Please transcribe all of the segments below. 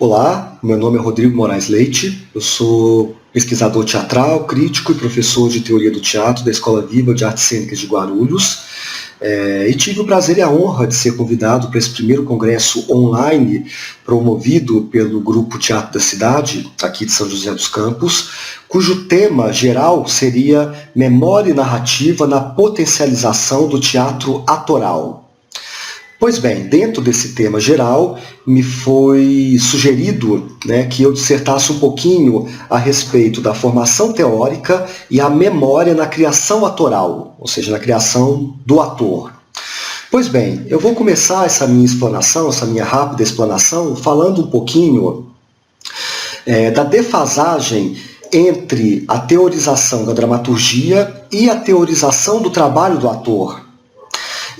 Olá, meu nome é Rodrigo Moraes Leite, eu sou pesquisador teatral, crítico e professor de teoria do teatro da Escola Viva de Artes Cênicas de Guarulhos, e tive o prazer e a honra de ser convidado para esse primeiro congresso online promovido pelo Grupo Teatro da Cidade, aqui de São José dos Campos, cujo tema geral seria Memória e Narrativa na Potencialização do Teatro Atoral. Pois bem, dentro desse tema geral, me foi sugerido, que eu dissertasse um pouquinho a respeito da formação teórica e a memória na criação atoral, ou seja, na criação do ator. Pois bem, eu vou começar essa minha explanação, essa minha rápida explanação, falando um pouquinho da defasagem entre a teorização da dramaturgia e a teorização do trabalho do ator.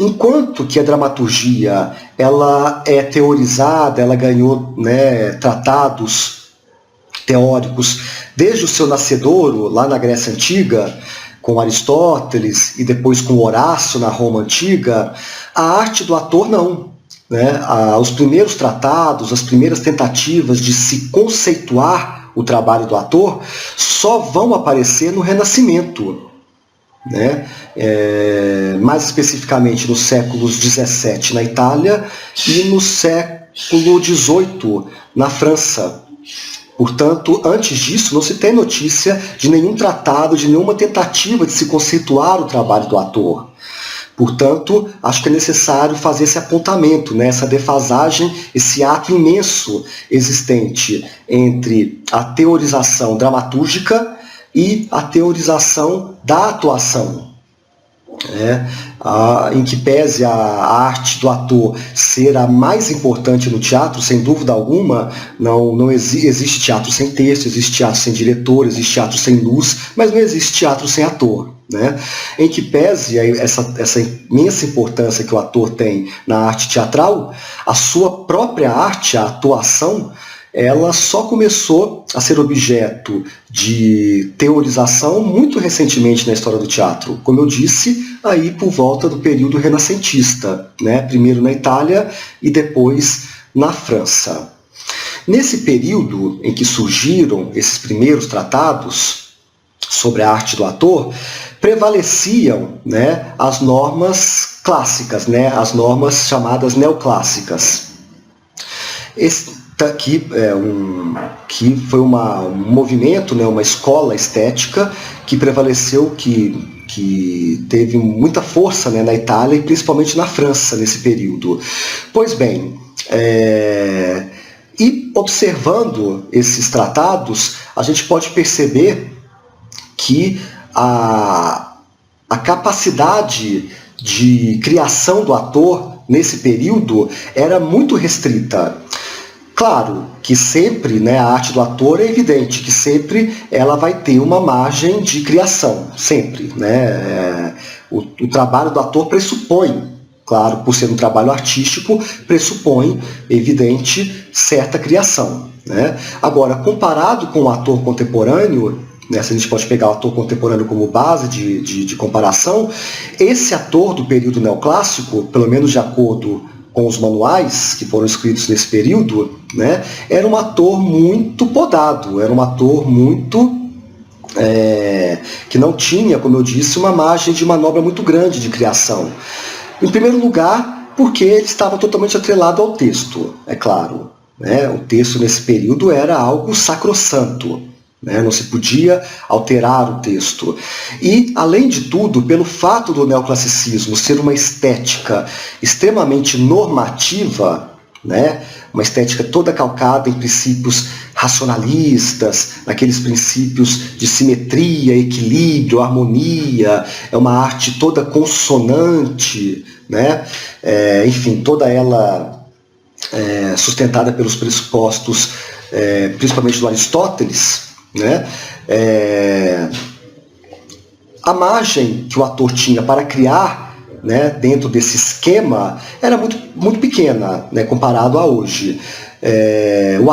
Enquanto que a dramaturgia ela é teorizada, ela ganhou tratados teóricos desde o seu nascedouro, lá na Grécia Antiga, com Aristóteles e depois com Horácio na Roma Antiga, a arte do ator não. Os primeiros tratados, as primeiras tentativas de se conceituar o trabalho do ator só vão aparecer no Renascimento. Mais especificamente nos séculos XVII na Itália e no século XVIII na França. Portanto, antes disso não se tem notícia de nenhum tratado, de nenhuma tentativa de se conceituar o trabalho do ator. Portanto, acho que é necessário fazer esse apontamento, essa defasagem, esse ato imenso existente entre a teorização dramatúrgica e a teorização da atuação. Em que pese a arte do ator ser a mais importante no teatro, sem dúvida alguma, não existe teatro sem texto, existe teatro sem diretor, existe teatro sem luz, mas não existe teatro sem ator. Em que pese essa imensa importância que o ator tem na arte teatral, a sua própria arte, a atuação, ela só começou a ser objeto de teorização muito recentemente na história do teatro. Como eu disse, aí por volta do período renascentista, primeiro na Itália e depois na França. Nesse período em que surgiram esses primeiros tratados sobre a arte do ator, prevaleciam as normas clássicas, as normas chamadas neoclássicas. Que foi um movimento, uma escola estética que prevaleceu, que teve muita força na Itália e principalmente na França nesse período. Pois bem, e observando esses tratados, a gente pode perceber que a capacidade de criação do ator nesse período era muito restrita. Claro que sempre, a arte do ator é evidente, que sempre ela vai ter uma margem de criação, sempre. O trabalho do ator pressupõe, claro, por ser um trabalho artístico, pressupõe, evidente, certa criação. Agora, comparado com o ator contemporâneo, se a gente pode pegar o ator contemporâneo como base de comparação, esse ator do período neoclássico, pelo menos de acordo com os manuais que foram escritos nesse período, era um ator muito podado, era um ator muito que não tinha, como eu disse, uma margem de manobra muito grande de criação. Em primeiro lugar, porque ele estava totalmente atrelado ao texto, é claro. O texto nesse período era algo sacrossanto. Não se podia alterar o texto. E, além de tudo, pelo fato do neoclassicismo ser uma estética extremamente normativa, uma estética toda calcada em princípios racionalistas, naqueles princípios de simetria, equilíbrio, harmonia, é uma arte toda consonante, enfim, toda ela sustentada pelos pressupostos, principalmente do Aristóteles. A margem que o ator tinha para criar dentro desse esquema era muito, muito pequena, comparado a hoje. O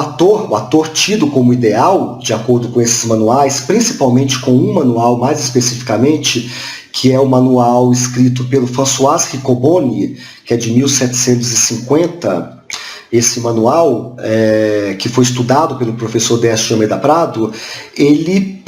ator tido como ideal, de acordo com esses manuais, principalmente com um manual mais especificamente, que é o manual escrito pelo François Riccoboni, que é de 1750, esse manual, que foi estudado pelo professor Décio de Almeida Prado, ele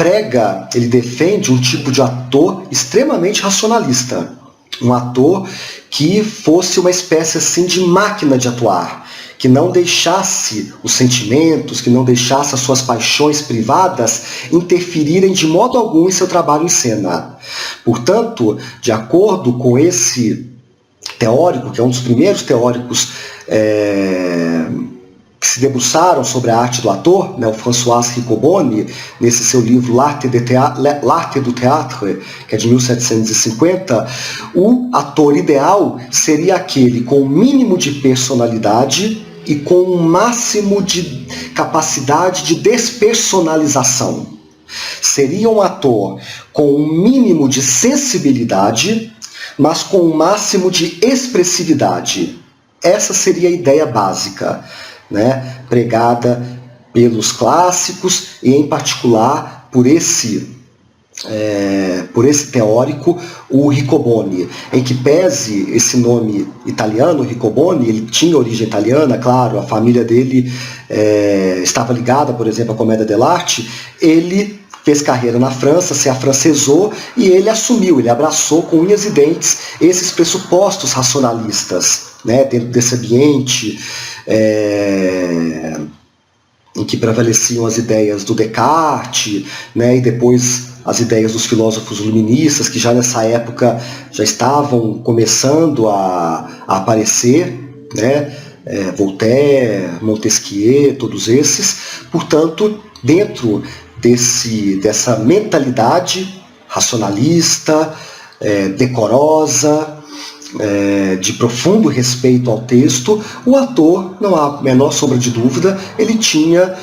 defende um tipo de ator extremamente racionalista. Um ator que fosse uma espécie assim de máquina de atuar, que não deixasse os sentimentos, que não deixasse as suas paixões privadas interferirem de modo algum em seu trabalho em cena. Portanto, de acordo com esse teórico, que é um dos primeiros teóricos que se debruçaram sobre a arte do ator, né, o François Riccoboni, nesse seu livro L'Arte du Théâtre, que é de 1750, o ator ideal seria aquele com o mínimo de personalidade e com o máximo de capacidade de despersonalização. Seria um ator com o mínimo de sensibilidade, mas com o máximo de expressividade. Essa seria a ideia básica, né, pregada pelos clássicos e, em particular, por esse teórico, o Riccoboni, em que pese esse nome italiano, Riccoboni, ele tinha origem italiana, claro, a família dele estava ligada, por exemplo, à comédia dell'arte, ele fez carreira na França, se afrancesou e ele assumiu, ele abraçou com unhas e dentes esses pressupostos racionalistas, né, dentro desse ambiente em que prevaleciam as ideias do Descartes, né, e depois as ideias dos filósofos luministas, que já nessa época já estavam começando a aparecer, né, Voltaire, Montesquieu, todos esses. Portanto, dentro dessa mentalidade racionalista, decorosa, de profundo respeito ao texto, o ator, não há a menor sombra de dúvida, ele tinha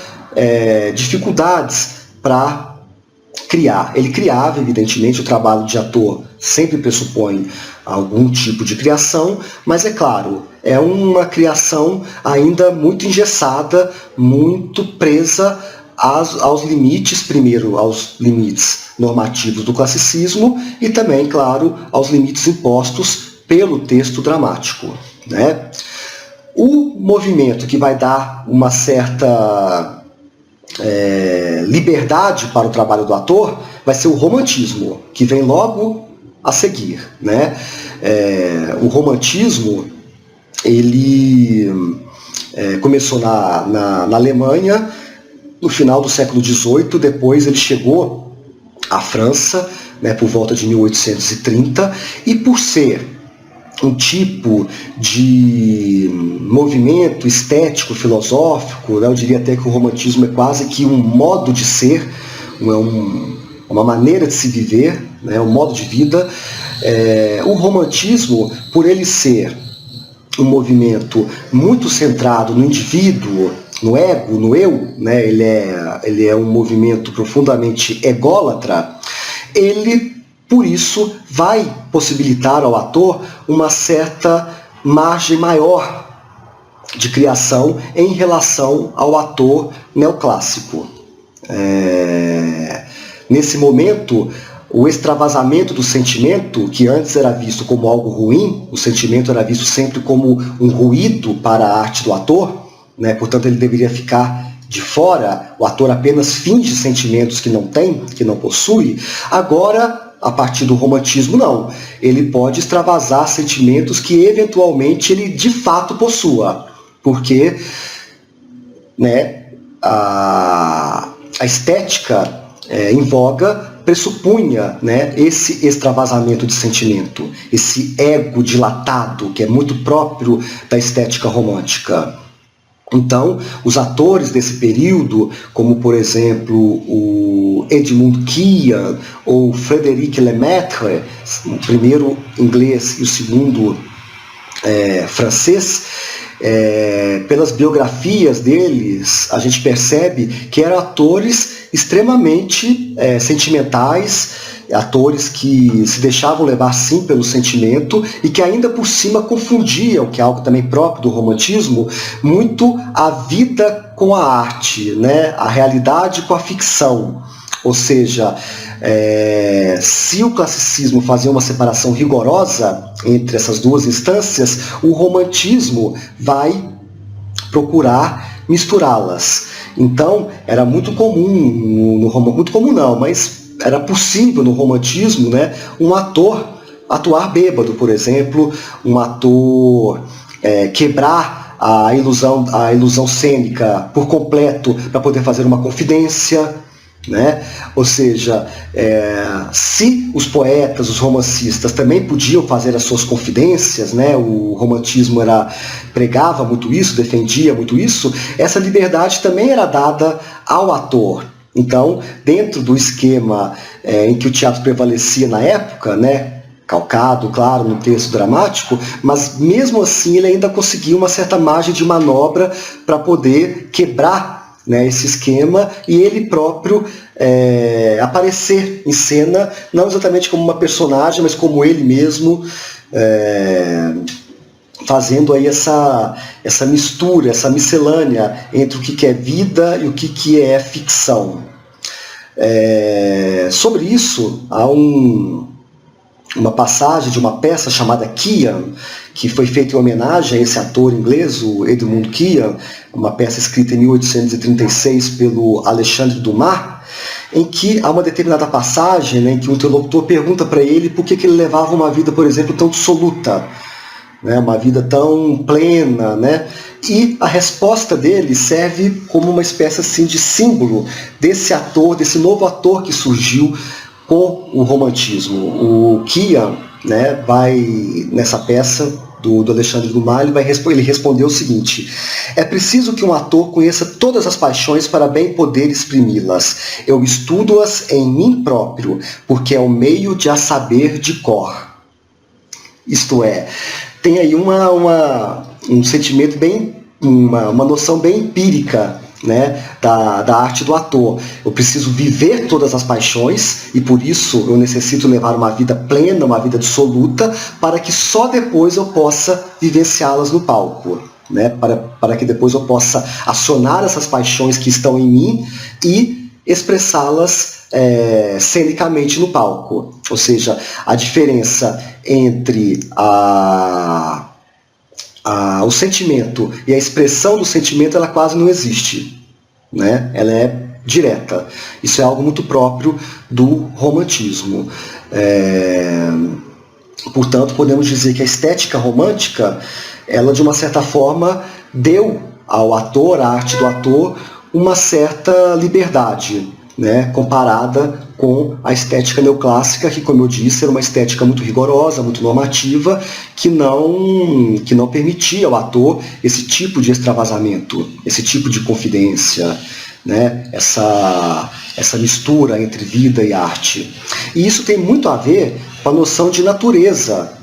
dificuldades para criar. Ele criava, evidentemente, o trabalho de ator sempre pressupõe algum tipo de criação, mas é claro, é uma criação ainda muito engessada, muito presa aos limites, primeiro aos limites normativos do classicismo e também, claro, aos limites impostos pelo texto dramático, né? O movimento que vai dar uma certa liberdade para o trabalho do ator vai ser o romantismo, que vem logo a seguir, né? O romantismo, ele começou na Alemanha no final do século XVIII, depois ele chegou à França, né, por volta de 1830, e por ser um tipo de movimento estético, filosófico, né? Eu diria até que o romantismo é quase que um modo de ser, uma maneira de se viver, né? Um modo de vida. O romantismo, por ele ser um movimento muito centrado no indivíduo, no ego, no eu, né? Ele é um movimento profundamente ególatra, ele, por isso, vai possibilitar ao ator uma certa margem maior de criação em relação ao ator neoclássico. Nesse momento, o extravasamento do sentimento, que antes era visto como algo ruim, o sentimento era visto sempre como um ruído para a arte do ator, né? Portanto, ele deveria ficar de fora, o ator apenas finge sentimentos que não tem, que não possui. Agora, a partir do romantismo, não. Ele pode extravasar sentimentos que, eventualmente, ele de fato possua. Porque, né, a estética em voga pressupunha, né, esse extravasamento de sentimento, esse ego dilatado, que é muito próprio da estética romântica. Então, os atores desse período, como por exemplo o Edmund Kean ou Frédéric Lemaître, o primeiro inglês e o segundo francês, pelas biografias deles, a gente percebe que eram atores extremamente sentimentais, atores que se deixavam levar sim pelo sentimento e que ainda por cima confundiam, que é algo também próprio do romantismo, muito a vida com a arte, né? A realidade com a ficção. Ou seja, se o classicismo fazia uma separação rigorosa entre essas duas instâncias, o romantismo vai procurar misturá-las. Então, era muito comum, muito comum não, mas era possível no romantismo, né, um ator atuar bêbado, por exemplo, um ator quebrar a ilusão cênica por completo para poder fazer uma confidência, né? Ou seja, se os poetas, os romancistas também podiam fazer as suas confidências, né? O romantismo pregava muito isso, defendia muito isso, essa liberdade também era dada ao ator. Então, dentro do esquema em que o teatro prevalecia na época, né, calcado, claro, no texto dramático, mas mesmo assim ele ainda conseguia uma certa margem de manobra para poder quebrar, né, esse esquema e ele próprio aparecer em cena, não exatamente como uma personagem, mas como ele mesmo, fazendo aí essa mistura, essa miscelânea entre o que é vida e o que é ficção. Sobre isso, há uma passagem de uma peça chamada Kean, que foi feita em homenagem a esse ator inglês, o Edmund Kean, uma peça escrita em 1836 pelo Alexandre Dumas, em que há uma determinada passagem, né, em que o interlocutor pergunta para ele por que ele levava uma vida, por exemplo, tão dissoluta, né, uma vida tão plena, né? E a resposta dele serve como uma espécie assim, de símbolo desse ator, desse novo ator que surgiu com o romantismo. O Kean, né, vai, nessa peça do Alexandre Dumas, ele respondeu o seguinte: é preciso que um ator conheça todas as paixões para bem poder exprimi-las. Eu estudo-as em mim próprio, porque é o meio de as saber de cor. Isto é, tem aí um sentimento bem, uma noção bem empírica, né, da arte do ator. Eu preciso viver todas as paixões e por isso eu necessito levar uma vida plena, uma vida dissoluta, para que só depois eu possa vivenciá-las no palco, né, para que depois eu possa acionar essas paixões que estão em mim e expressá-las cenicamente no palco. Ou seja, a diferença entre o sentimento e a expressão do sentimento, ela quase não existe, né? Ela é direta. Isso é algo muito próprio do romantismo. Portanto, podemos dizer que a estética romântica, ela de uma certa forma deu ao ator, à arte do ator, uma certa liberdade, né, comparada com a estética neoclássica, que, como eu disse, era uma estética muito rigorosa, muito normativa, que não permitia ao ator esse tipo de extravasamento, esse tipo de confidência, né, essa mistura entre vida e arte. E isso tem muito a ver com a noção de natureza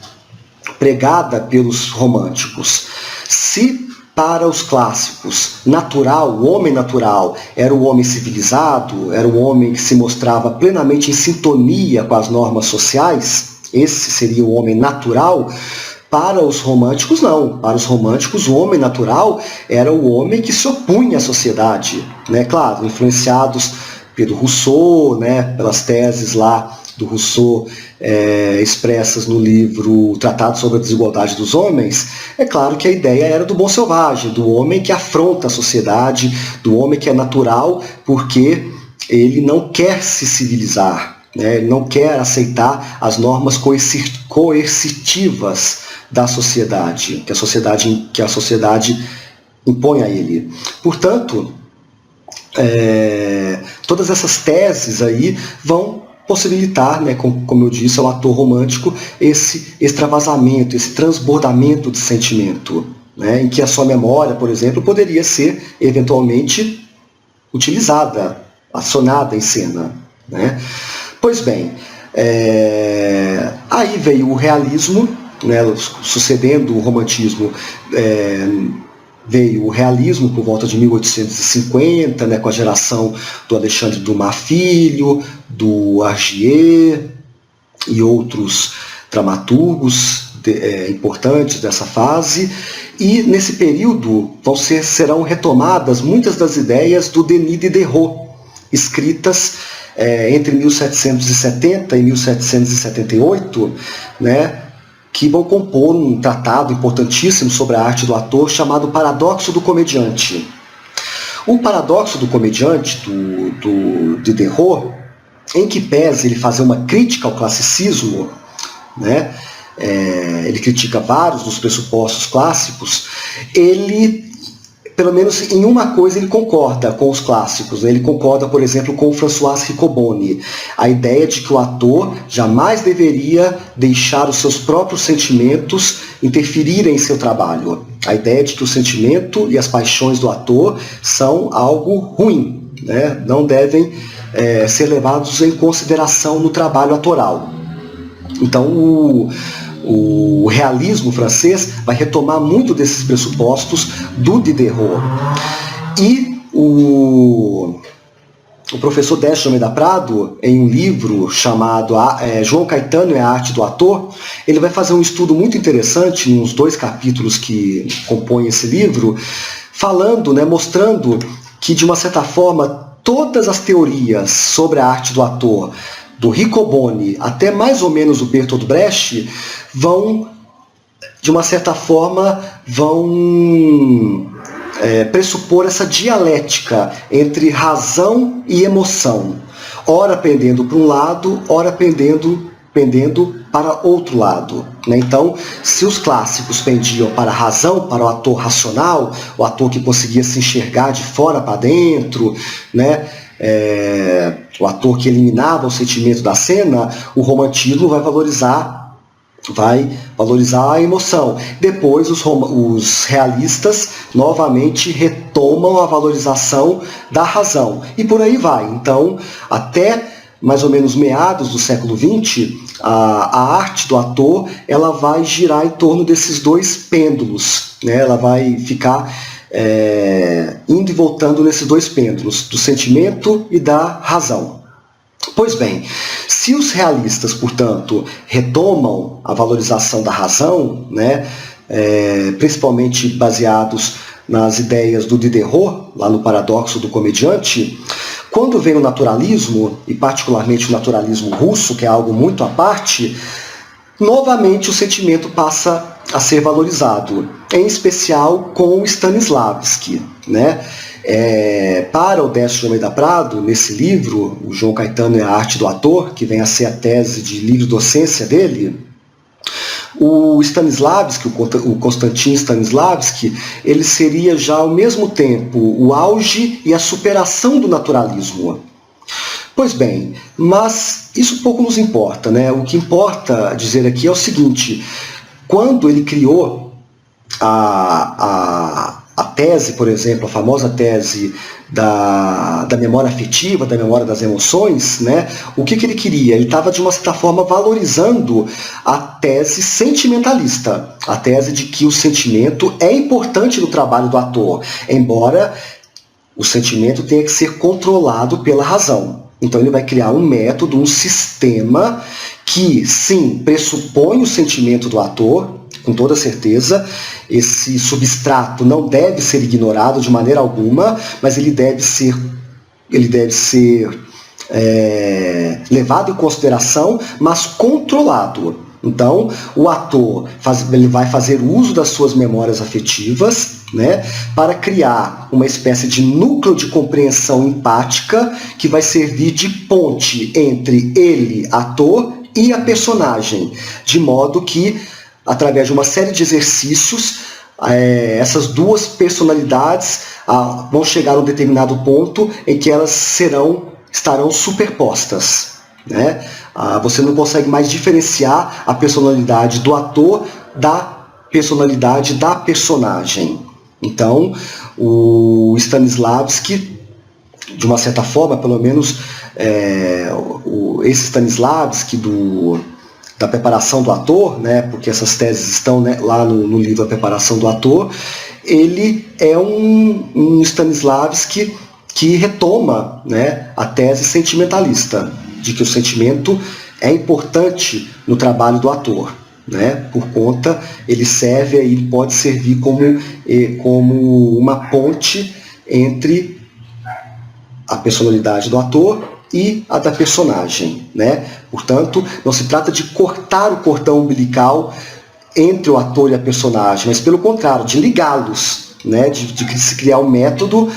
pregada pelos românticos. Se para os clássicos, natural, o homem natural, era o homem civilizado, era o homem que se mostrava plenamente em sintonia com as normas sociais, esse seria o homem natural. Para os românticos, não. Para os românticos, o homem natural era o homem que se opunha à sociedade, né? Claro, influenciados pelo Rousseau, né? Pelas teses lá do Rousseau expressas no livro Tratado sobre a Desigualdade dos Homens. É claro que a ideia era do bom selvagem, do homem que afronta a sociedade, do homem que é natural porque ele não quer se civilizar, né? Ele não quer aceitar as normas coercitivas da sociedade, que a sociedade impõe a ele. Portanto, todas essas teses aí vão possibilitar, né, como eu disse, ao ator romântico esse extravasamento, esse transbordamento de sentimento, né, em que a sua memória, por exemplo, poderia ser eventualmente utilizada, acionada em cena, né? Pois bem, aí veio o realismo, né, sucedendo o romantismo, veio o realismo por volta de 1850, né, com a geração do Alexandre Dumas Filho, do Hergé e outros dramaturgos importantes dessa fase. E nesse período serão retomadas muitas das ideias do Denis Diderot, escritas entre 1770 e 1778, né, que vão compor um tratado importantíssimo sobre a arte do ator chamado Paradoxo do Comediante. O Paradoxo do Comediante, do Diderot, em que pese ele fazer uma crítica ao classicismo, né? Ele critica vários dos pressupostos clássicos, ele, pelo menos em uma coisa, ele concorda com os clássicos, né? Ele concorda, por exemplo, com o François Riccoboni, a ideia de que o ator jamais deveria deixar os seus próprios sentimentos interferirem em seu trabalho. A ideia de que o sentimento e as paixões do ator são algo ruim, né? Não devem ser levados em consideração no trabalho atoral. Então o realismo francês vai retomar muito desses pressupostos do Diderot. E o professor Décio de Almeida Prado, em um livro chamado João Caetano e a Arte do Ator, ele vai fazer um estudo muito interessante, nos 2 capítulos que compõem esse livro, falando, né, mostrando que, de uma certa forma, todas as teorias sobre a arte do ator, do Riccoboni até mais ou menos o Bertolt Brecht, vão, de uma certa forma, pressupor essa dialética entre razão e emoção, ora pendendo para um lado, ora pendendo para outro lado, né? Então, se os clássicos pendiam para a razão, para o ator racional, o ator que conseguia se enxergar de fora para dentro, né? O ator que eliminava o sentimento da cena, o romantismo vai valorizar a emoção. Depois os realistas novamente retomam a valorização da razão. E por aí vai. Então, até mais ou menos meados do século XX, a arte do ator ela vai girar em torno desses 2 pêndulos, né? Ela vai ficar indo e voltando nesses 2 pêndulos, do sentimento e da razão. Pois bem, se os realistas, portanto, retomam a valorização da razão, né, principalmente baseados nas ideias do Diderot, lá no Paradoxo do Comediante, quando vem o naturalismo, e particularmente o naturalismo russo, que é algo muito à parte, novamente o sentimento passa a ser valorizado, em especial com o Stanislavski, né? Para o Décio de Almeida Prado, nesse livro, o João Caetano e a Arte do Ator, que vem a ser a tese de livre-docência dele, o Stanislavski, o Konstantin Stanislavski, ele seria já ao mesmo tempo o auge e a superação do naturalismo. Pois bem, mas isso pouco nos importa, né? O que importa dizer aqui é o seguinte: quando ele criou a tese, por exemplo, a famosa tese da memória afetiva, da memória das emoções, né? O que ele queria? Ele estava, de uma certa forma, valorizando a tese sentimentalista, a tese de que o sentimento é importante no trabalho do ator, embora o sentimento tenha que ser controlado pela razão. Então ele vai criar um método, um sistema que, sim, pressupõe o sentimento do ator, com toda certeza. Esse substrato não deve ser ignorado de maneira alguma, mas ele deve ser levado em consideração, mas controlado. Então, o ator ele vai fazer uso das suas memórias afetivas, né, para criar uma espécie de núcleo de compreensão empática que vai servir de ponte entre ele, ator, e a personagem, de modo que, através de uma série de exercícios, essas 2 personalidades vão chegar a um determinado ponto em que elas estarão superpostas, né? Você não consegue mais diferenciar a personalidade do ator da personalidade da personagem. Então, o Stanislavski, de uma certa forma, pelo menos esse Stanislavski da preparação do ator, né, porque essas teses estão, né, lá no livro A Preparação do Ator, ele é um Stanislavski que retoma, né, a tese sentimentalista, de que o sentimento é importante no trabalho do ator, né, por conta, ele pode servir como uma ponte entre a personalidade do ator e a da personagem, né? Portanto, não se trata de cortar o cordão umbilical entre o ator e a personagem, mas pelo contrário, de ligá-los, né? De se criar um método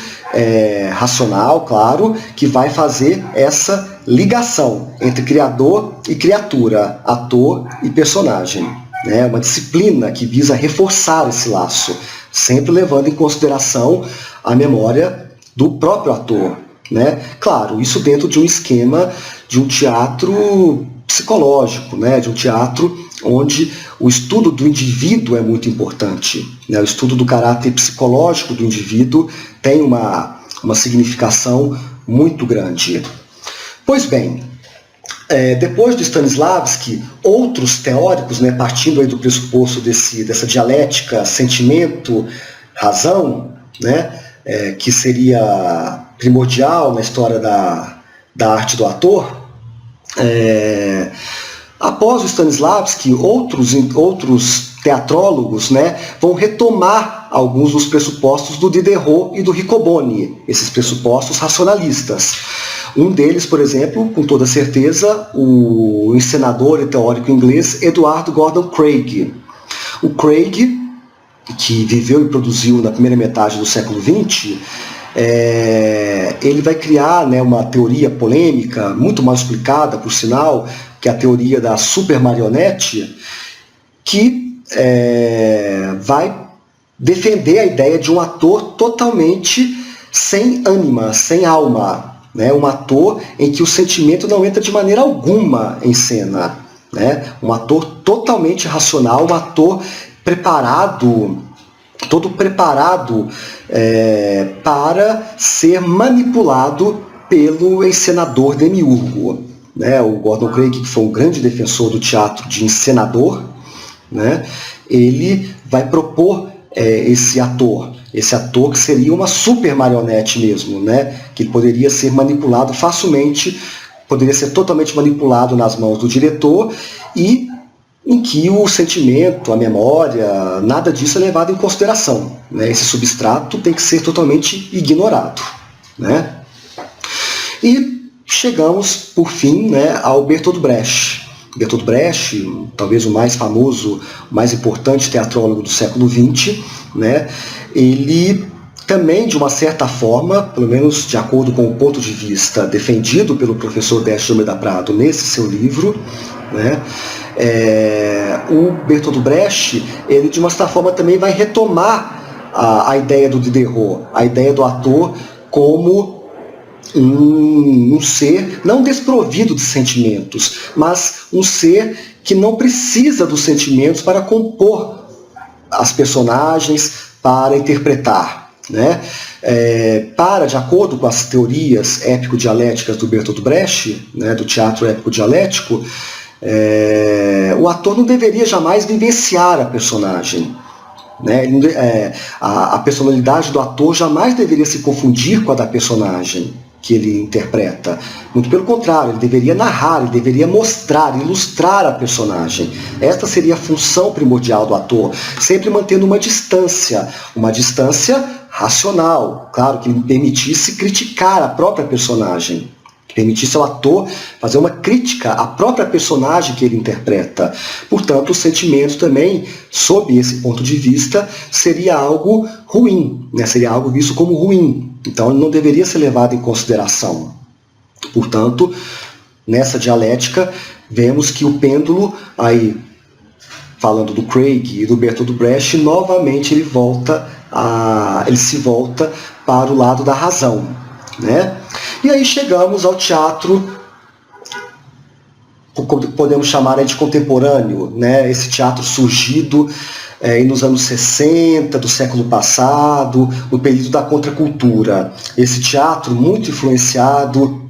racional, claro, que vai fazer essa ligação entre criador e criatura, ator e personagem. Né? Uma disciplina que visa reforçar esse laço, sempre levando em consideração a memória do próprio ator. Né? Claro, isso dentro de um esquema de um teatro psicológico, né? De um teatro onde o estudo do indivíduo é muito importante. Né? O estudo do caráter psicológico do indivíduo tem uma significação muito grande. Pois bem, depois de Stanislavski, outros teóricos, né, partindo aí do pressuposto dessa dialética sentimento-razão, né, que seria primordial na história da arte do ator, após o Stanislavski, outros teatrólogos, né, vão retomar alguns dos pressupostos do Diderot e do Riccoboni, esses pressupostos racionalistas. Um deles, por exemplo, com toda certeza, o encenador e teórico inglês Edward Gordon Craig. O Craig, que viveu e produziu na primeira metade do século XX, ele vai criar, né, uma teoria polêmica, muito mal explicada, por sinal, que é a teoria da supermarionete, que vai defender a ideia de um ator totalmente sem ânima, sem alma. Né? Um ator em que o sentimento não entra de maneira alguma em cena. Né? Um ator totalmente racional, um ator preparado, todo preparado para ser manipulado pelo encenador demiurgo. Né? O Gordon Craig, que foi um grande defensor do teatro de encenador, né? Ele vai propor esse ator que seria uma super marionete mesmo, né? Que poderia ser manipulado facilmente, poderia ser totalmente manipulado nas mãos do diretor e em que o sentimento, a memória, nada disso é levado em consideração. Né? Esse substrato tem que ser totalmente ignorado. Né? E chegamos, por fim, né, ao Bertolt Brecht. Bertolt Brecht, talvez o mais famoso, o mais importante teatrólogo do século XX, né, ele também, de uma certa forma, pelo menos de acordo com o ponto de vista defendido pelo professor Décio de Almeida Prado nesse seu livro, né, o Bertolt Brecht, ele de uma certa forma também vai retomar a ideia do Diderot, a ideia do ator como um ser não desprovido de sentimentos, mas um ser que não precisa dos sentimentos para compor as personagens, para interpretar. Né? De acordo com as teorias épico-dialéticas do Bertolt Brecht, né, do teatro épico-dialético, o ator não deveria jamais vivenciar a personagem. Né? A personalidade do ator jamais deveria se confundir com a da personagem que ele interpreta. Muito pelo contrário, ele deveria narrar, ele deveria mostrar, ilustrar a personagem. Esta seria a função primordial do ator, sempre mantendo uma distância racional, claro, que lhe permitisse criticar a própria personagem, que permitisse ao ator fazer uma crítica à própria personagem que ele interpreta. Portanto, o sentimento também, sob esse ponto de vista, seria algo ruim, né? Seria algo visto como ruim. Então, ele não deveria ser levado em consideração. Portanto, nessa dialética, vemos que o pêndulo, aí, falando do Craig e do Bertolt Brecht, novamente ele se volta para o lado da razão. Né? E aí chegamos ao teatro, podemos chamar de contemporâneo, né? Esse teatro surgido nos anos 60 do século passado, no período da contracultura. Esse teatro muito influenciado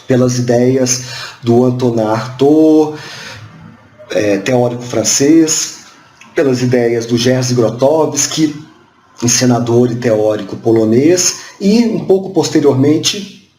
pelas ideias do Antonin Artaud, teórico francês, pelas ideias do Jerzy Grotowski, encenador e teórico polonês, e um pouco posteriormente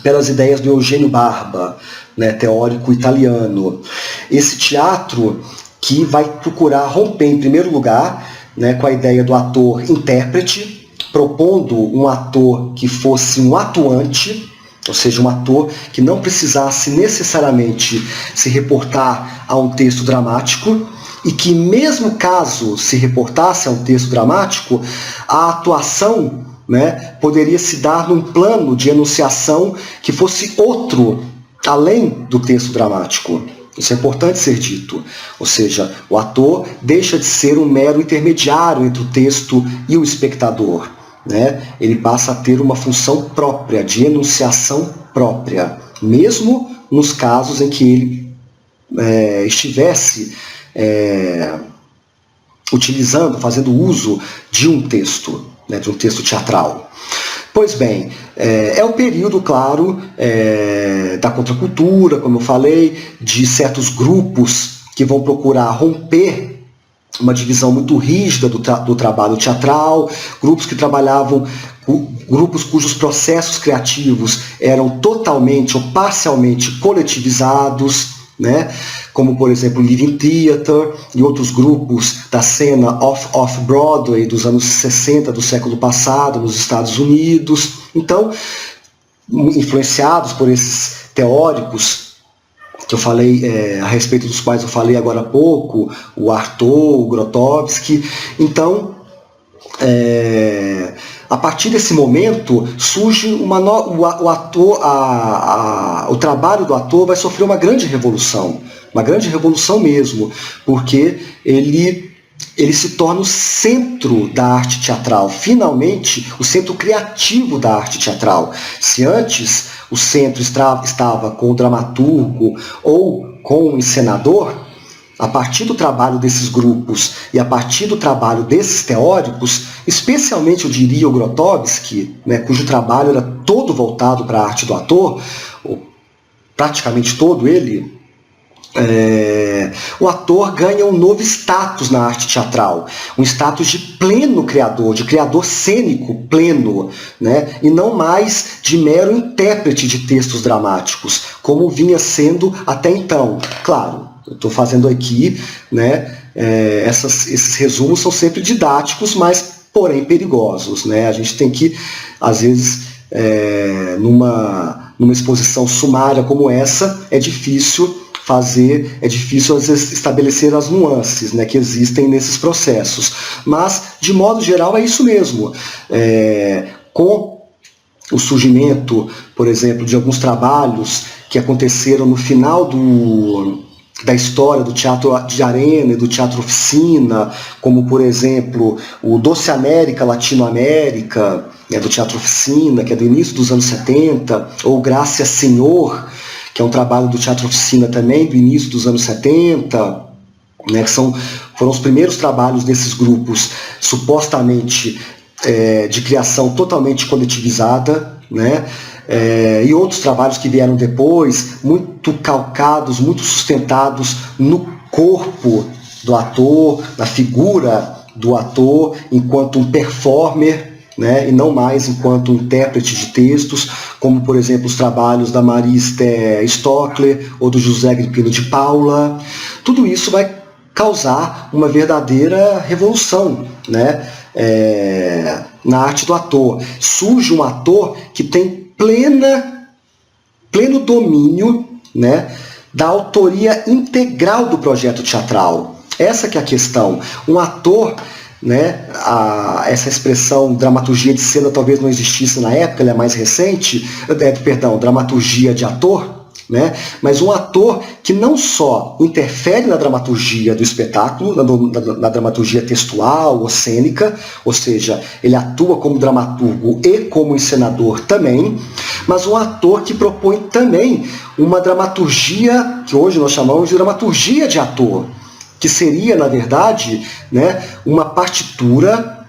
pelas ideias do Eugênio Barba, né, teórico italiano. Esse teatro que vai procurar romper, em primeiro lugar, né, com a ideia do ator-intérprete, propondo um ator que fosse um atuante, ou seja, um ator que não precisasse necessariamente se reportar a um texto dramático, e que mesmo caso se reportasse a um texto dramático, a atuação, né, poderia se dar num plano de enunciação que fosse outro, além do texto dramático. Isso é importante ser dito. Ou seja, o ator deixa de ser um mero intermediário entre o texto e o espectador, né? Ele passa a ter uma função própria, de enunciação própria, mesmo nos casos em que ele estivesse utilizando, fazendo uso de um texto, né, de um texto teatral. Pois bem, é o período, claro, da contracultura, como eu falei, de certos grupos que vão procurar romper uma divisão muito rígida do trabalho teatral, grupos que trabalhavam, grupos cujos processos criativos eram totalmente ou parcialmente coletivizados, né? Como, por exemplo, Living Theatre e outros grupos da cena off-Broadway dos anos 60 do século passado nos Estados Unidos. Então, influenciados por esses teóricos que eu falei, a respeito dos quais eu falei agora há pouco, o Artaud, o Grotowski. Então, a partir desse momento surge o trabalho do ator vai sofrer uma grande revolução mesmo, porque ele se torna o centro da arte teatral, finalmente o centro criativo da arte teatral. Se antes o centro estava com o dramaturgo ou com o encenador, a partir do trabalho desses grupos e a partir do trabalho desses teóricos, especialmente eu diria o Grotowski, né, cujo trabalho era todo voltado para a arte do ator, ou praticamente todo ele, o ator ganha um novo status na arte teatral, um status de pleno criador, de criador cênico pleno, né? E não mais de mero intérprete de textos dramáticos, como vinha sendo até então. Claro, eu estou fazendo aqui, né, esses resumos são sempre didáticos, mas porém perigosos, né? A gente tem que, às vezes, numa exposição sumária como essa, é difícil às vezes estabelecer as nuances, né, que existem nesses processos. Mas, de modo geral, é isso mesmo. Com o surgimento, por exemplo, de alguns trabalhos que aconteceram no final da história do teatro de arena e do teatro oficina, como, por exemplo, o Doce América, Latinoamérica, do teatro oficina, que é do início dos anos 70, ou Graças Senhor, que é um trabalho do teatro oficina também, do início dos anos 70, né, que foram os primeiros trabalhos desses grupos, supostamente de criação totalmente coletivizada, né, e outros trabalhos que vieram depois, muito calcados, muito sustentados no corpo do ator, na figura do ator, enquanto um performer, né, e não mais enquanto intérprete de textos, como, por exemplo, os trabalhos da Marie Stockler ou do José Agripino de Paula. Tudo isso vai causar uma verdadeira revolução, né, na arte do ator. Surge um ator que tem pleno domínio, né, da autoria integral do projeto teatral. Essa que é a questão. Um ator, né, essa expressão dramaturgia de cena talvez não existisse na época, ela é mais recente, dramaturgia de ator, né, mas um ator que não só interfere na dramaturgia do espetáculo, na dramaturgia textual ou cênica, ou seja, ele atua como dramaturgo e como encenador também, mas um ator que propõe também uma dramaturgia que hoje nós chamamos de dramaturgia de ator, que seria, na verdade, né, uma partitura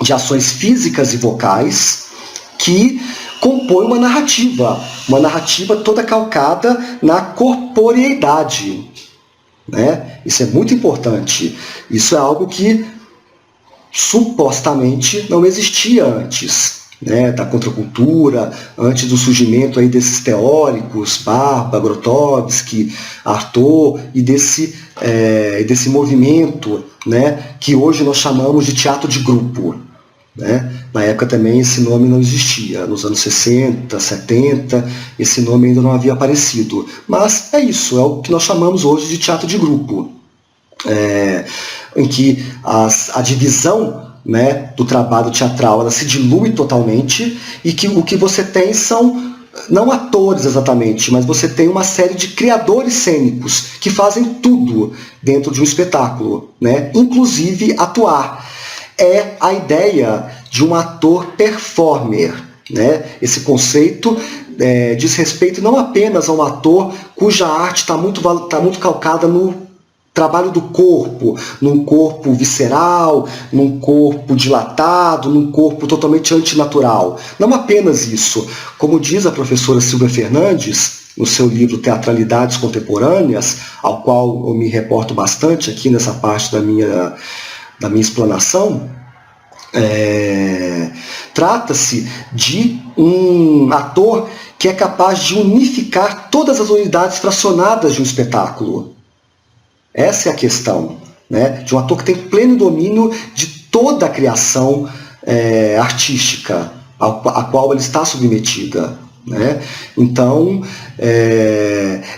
de ações físicas e vocais que compõe uma narrativa toda calcada na corporeidade, né? Isso é muito importante. Isso é algo que supostamente não existia antes, né, da contracultura, antes do surgimento aí desses teóricos, Barba, Grotowski, Artaud, e desse movimento, né, que hoje nós chamamos de teatro de grupo. né? Na época também esse nome não existia, nos anos 60, 70, esse nome ainda não havia aparecido. Mas é isso, é o que nós chamamos hoje de teatro de grupo, em que a divisão, né, do trabalho teatral ela se dilui totalmente e que o que você tem são não atores exatamente, mas você tem uma série de criadores cênicos que fazem tudo dentro de um espetáculo, né? Inclusive atuar. É a ideia de um ator performer, né? Esse conceito diz respeito não apenas a um ator cuja arte está muito calcada no trabalho do corpo, num corpo visceral, num corpo dilatado, num corpo totalmente antinatural. Não apenas isso. Como diz a professora Silvia Fernandes, no seu livro Teatralidades Contemporâneas, ao qual eu me reporto bastante aqui nessa parte da minha explanação, trata-se de um ator que é capaz de unificar todas as unidades fracionadas de um espetáculo. Essa é a questão, né? De um ator que tem pleno domínio de toda a criação artística a qual ele está submetida, né? Então,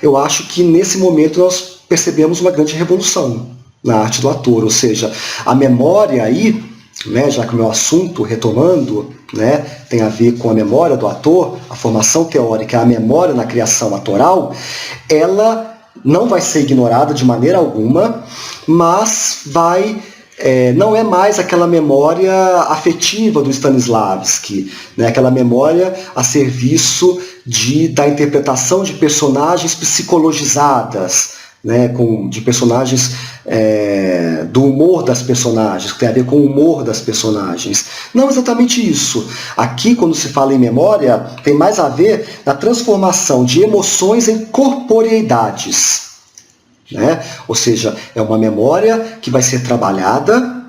eu acho que nesse momento nós percebemos uma grande revolução na arte do ator, ou seja, a memória aí, né, já que o meu assunto, retomando, né, tem a ver com a memória do ator, a formação teórica, a memória na criação atoral, ela não vai ser ignorada de maneira alguma, mas não é mais aquela memória afetiva do Stanislavski, né? Aquela memória a serviço da interpretação de personagens psicologizadas, né? De personagens do humor das personagens, que tem a ver com o humor das personagens. Não exatamente isso. Aqui, quando se fala em memória, tem mais a ver na transformação de emoções em corporeidades, né? Ou seja, é uma memória que vai ser trabalhada,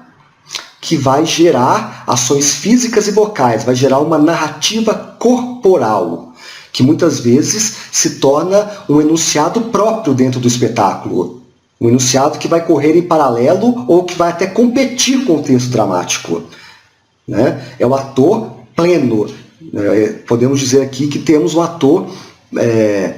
que vai gerar ações físicas e vocais, vai gerar uma narrativa corporal, que muitas vezes se torna um enunciado próprio dentro do espetáculo. Um enunciado que vai correr em paralelo ou que vai até competir com o texto dramático, né? É o ator pleno. Podemos dizer aqui que temos um ator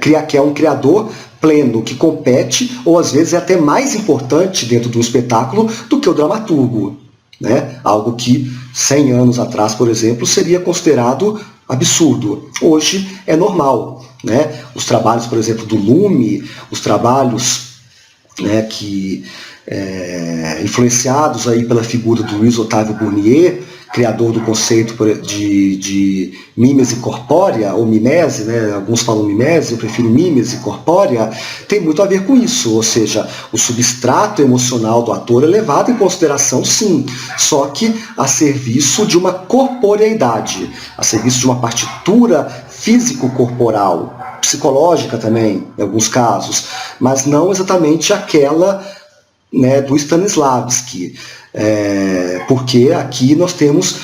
que é um criador pleno, que compete, ou às vezes é até mais importante dentro do espetáculo do que o dramaturgo, né? Algo que 100 anos atrás, por exemplo, seria considerado absurdo. Hoje é normal, né? Os trabalhos, por exemplo, do Lume, os trabalhos, né, influenciados aí pela figura do Luiz Otávio Bournier, criador do conceito de mímese corpórea, ou mimese, né? Alguns falam mimese, eu prefiro mímese corpórea, tem muito a ver com isso, ou seja, o substrato emocional do ator é levado em consideração, sim, só que a serviço de uma corporeidade, a serviço de uma partitura físico-corporal, psicológica também, em alguns casos, mas não exatamente aquela, né, do Stanislavski, porque aqui nós temos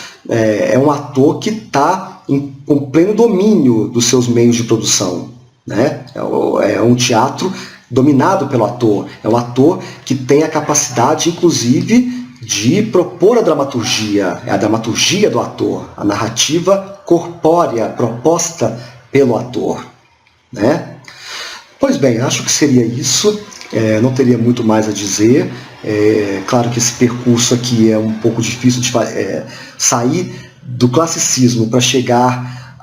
um ator que está com pleno domínio dos seus meios de produção, né? É um teatro dominado pelo ator, é um ator que tem a capacidade, inclusive, de propor a dramaturgia, é a dramaturgia do ator, a narrativa corpórea proposta pelo ator, né? Pois bem, acho que seria isso. Não teria muito mais a dizer. Claro que esse percurso aqui é um pouco difícil de sair do classicismo para chegar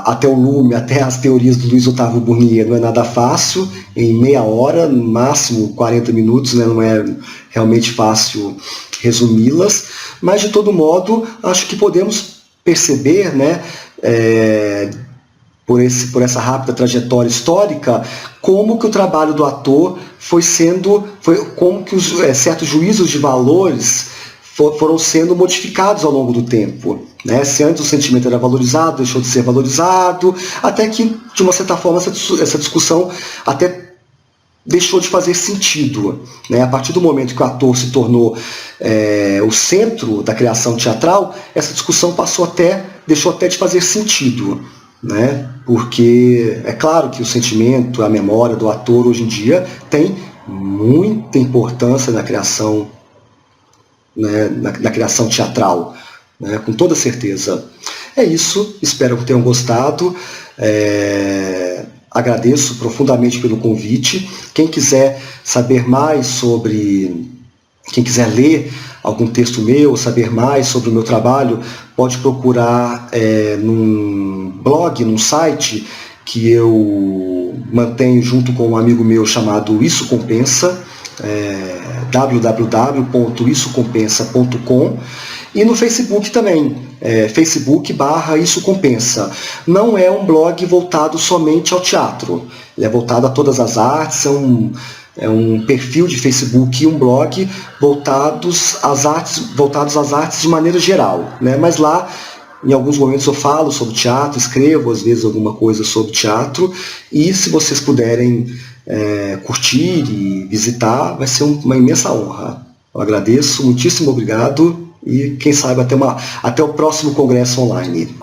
até o Lume, até as teorias do Luiz Otávio Bournier. Não é nada fácil, em meia hora, no máximo 40 minutos, né? Não é realmente fácil resumi-las, mas de todo modo acho que podemos perceber, né, por essa rápida trajetória histórica, como que o trabalho do ator como que certos juízos de valores foram sendo modificados ao longo do tempo, né? Se antes o sentimento era valorizado, deixou de ser valorizado, até que, de uma certa forma, essa discussão até deixou de fazer sentido, né? A partir do momento que o ator se tornou o centro da criação teatral, essa discussão deixou até de fazer sentido, né? Porque é claro que o sentimento, a memória do ator hoje em dia tem muita importância na criação, né, na criação teatral, né, com toda certeza. É isso, espero que tenham gostado. Agradeço profundamente pelo convite. Quem quiser saber mais sobre, quem quiser ler algum texto meu, saber mais sobre o meu trabalho, pode procurar num blog, num site que eu mantenho junto com um amigo meu chamado Isso Compensa, www.issocompensa.com, e no Facebook também, Facebook/Isso Compensa. Não é um blog voltado somente ao teatro, ele é voltado a todas as artes, é um perfil de Facebook e um blog voltados às artes de maneira geral, né? Mas lá, em alguns momentos eu falo sobre teatro, escrevo às vezes alguma coisa sobre teatro, e se vocês puderem curtir e visitar, vai ser uma imensa honra. Eu agradeço, muitíssimo obrigado, e quem sabe até o próximo congresso online.